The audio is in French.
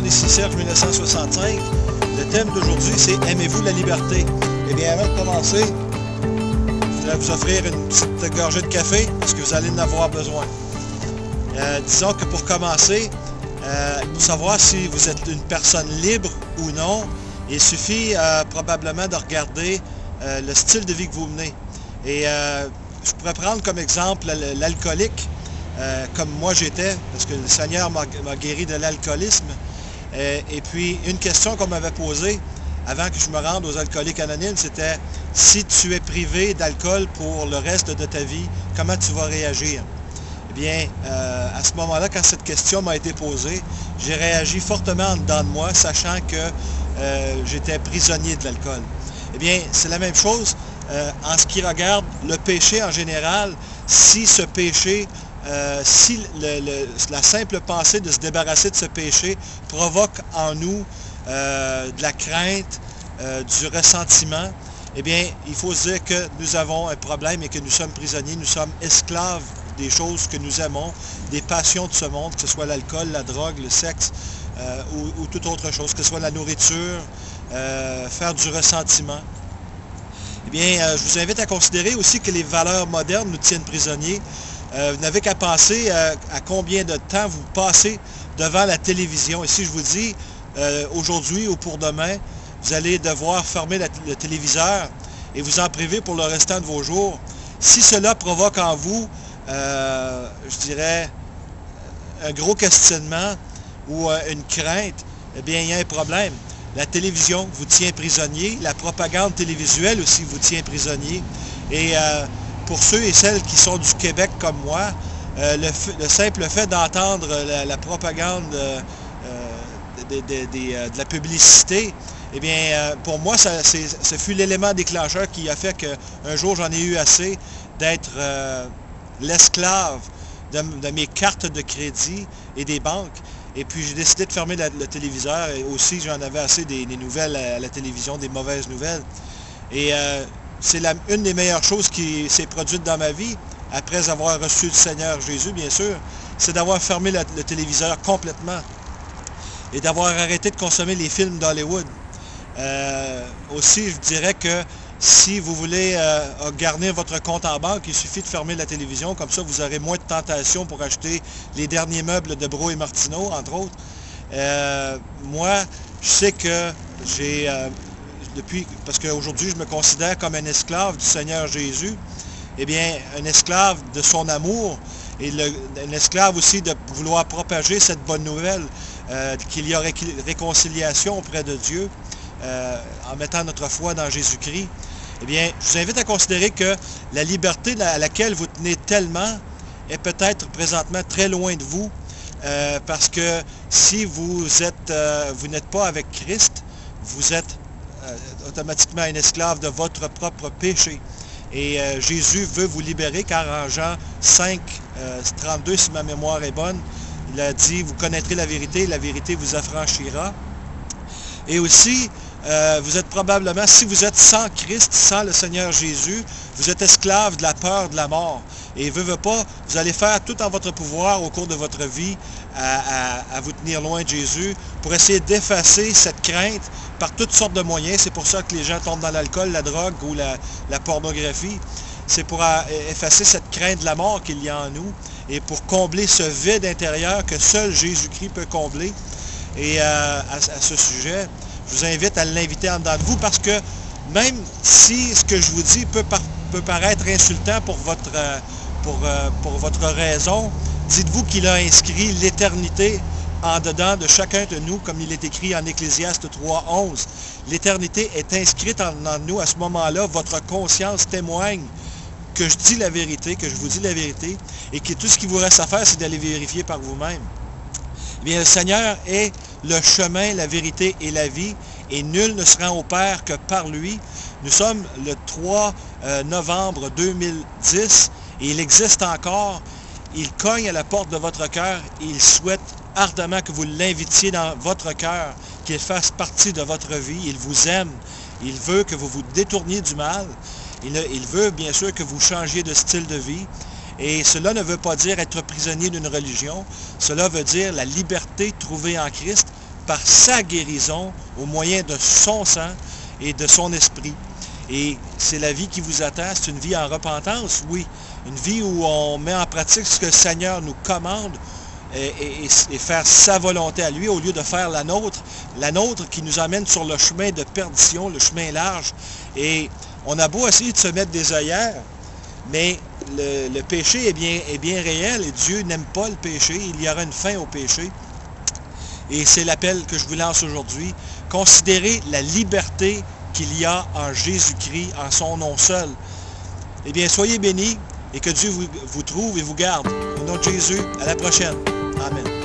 ici Serge 1965. Le thème d'aujourd'hui, c'est « Aimez-vous la liberté ?» Eh bien, avant de commencer, je voudrais vous offrir une petite gorgée de café, parce que vous allez en avoir besoin. Disons que pour commencer, pour savoir si vous êtes une personne libre ou non, il suffit probablement de regarder le style de vie que vous menez. Et je pourrais prendre comme exemple l'alcoolique, comme moi j'étais, parce que le Seigneur m'a guéri de l'alcoolisme. Et puis, une question qu'on m'avait posée avant que je me rende aux alcooliques anonymes, c'était « Si tu es privé d'alcool pour le reste de ta vie, comment tu vas réagir? » Eh bien, à ce moment-là, quand cette question m'a été posée, j'ai réagi fortement en dedans de moi, sachant que j'étais prisonnier de l'alcool. Eh bien, c'est la même chose en ce qui regarde le péché en général. Si ce péché, la simple pensée de se débarrasser de ce péché provoque en nous de la crainte, du ressentiment, eh bien, il faut se dire que nous avons un problème et que nous sommes prisonniers, nous sommes esclaves des choses que nous aimons, des passions de ce monde, que ce soit l'alcool, la drogue, le sexe ou toute autre chose, que ce soit la nourriture, faire du ressentiment. Eh bien, je vous invite à considérer aussi que les valeurs modernes nous tiennent prisonniers. Vous n'avez qu'à penser à combien de temps vous passez devant la télévision. Et si je vous dis aujourd'hui ou pour demain, vous allez devoir fermer le téléviseur et vous en priver pour le restant de vos jours, si cela provoque en vous, je dirais, un gros questionnement ou une crainte, eh bien, il y a un problème. La télévision vous tient prisonnier, la propagande télévisuelle aussi vous tient prisonnier. Et pour ceux et celles qui sont du Québec comme moi, le simple fait d'entendre la propagande de la publicité, eh bien, pour moi, ce fut l'élément déclencheur qui a fait qu'un jour, j'en ai eu assez d'être l'esclave de mes cartes de crédit et des banques. Et puis, j'ai décidé de fermer le téléviseur. Et aussi, j'en avais assez des nouvelles à la télévision, des mauvaises nouvelles. Et c'est une des meilleures choses qui s'est produite dans ma vie, après avoir reçu le Seigneur Jésus, bien sûr, c'est d'avoir fermé le téléviseur complètement et d'avoir arrêté de consommer les films d'Hollywood. Aussi, je dirais que si vous voulez garnir votre compte en banque, il suffit de fermer la télévision, comme ça vous aurez moins de tentations pour acheter les derniers meubles de Brault et Martineau, entre autres. Moi, je sais que j'ai... parce qu'aujourd'hui, je me considère comme un esclave du Seigneur Jésus, eh bien, un esclave de son amour et un esclave aussi de vouloir propager cette bonne nouvelle qu'il y aurait réconciliation auprès de Dieu en mettant notre foi dans Jésus-Christ. Eh bien, je vous invite à considérer que la liberté à laquelle vous tenez tellement est peut-être présentement très loin de vous parce que si vous n'êtes pas avec Christ, vous êtes automatiquement un esclave de votre propre péché. Et Jésus veut vous libérer car en Jean 5, 32, si ma mémoire est bonne, il a dit, vous connaîtrez la vérité vous affranchira. Et aussi, vous êtes probablement, si vous êtes sans Christ, sans le Seigneur Jésus, vous êtes esclave de la peur de la mort. Et veut pas, vous allez faire tout en votre pouvoir au cours de votre vie à vous tenir loin de Jésus pour essayer d'effacer cette crainte par toutes sortes de moyens. C'est pour ça que les gens tombent dans l'alcool, la drogue ou la pornographie. C'est pour effacer cette crainte de la mort qu'il y a en nous et pour combler ce vide intérieur que seul Jésus-Christ peut combler. Et à ce sujet, je vous invite à l'inviter en dedans de vous parce que même si ce que je vous dis peut paraître insultant pour votre raison, dites-vous qu'il a inscrit l'éternité en dedans de chacun de nous, comme il est écrit en Ecclésiaste 3:11. L'éternité est inscrite en dedans de nous. À ce moment-là, votre conscience témoigne que je dis la vérité, que je vous dis la vérité, et que tout ce qu'il vous reste à faire, c'est d'aller vérifier par vous-même. Eh bien, le Seigneur est le chemin, la vérité et la vie, et nul ne se rend au Père que par lui. Nous sommes le 3 novembre 2010, et il existe encore. Il cogne à la porte de votre cœur, et il souhaite ardemment que vous l'invitiez dans votre cœur, qu'il fasse partie de votre vie. Il vous aime. Il veut que vous vous détourniez du mal. Il veut bien sûr que vous changiez de style de vie. Et cela ne veut pas dire être prisonnier d'une religion. Cela veut dire la liberté trouvée en Christ par sa guérison, au moyen de son sang et de son esprit. Et c'est la vie qui vous attend, c'est une vie en repentance, oui. Une vie où on met en pratique ce que le Seigneur nous commande et faire sa volonté à lui au lieu de faire la nôtre qui nous amène sur le chemin de perdition, le chemin large. Et on a beau essayer de se mettre des œillères, mais le péché est bien réel et Dieu n'aime pas le péché. Il y aura une fin au péché. Et c'est l'appel que je vous lance aujourd'hui. Considérez la liberté qu'il y a en Jésus-Christ, en son nom seul. Eh bien, soyez bénis et que Dieu vous trouve et vous garde. Au nom de Jésus, à la prochaine. Amen.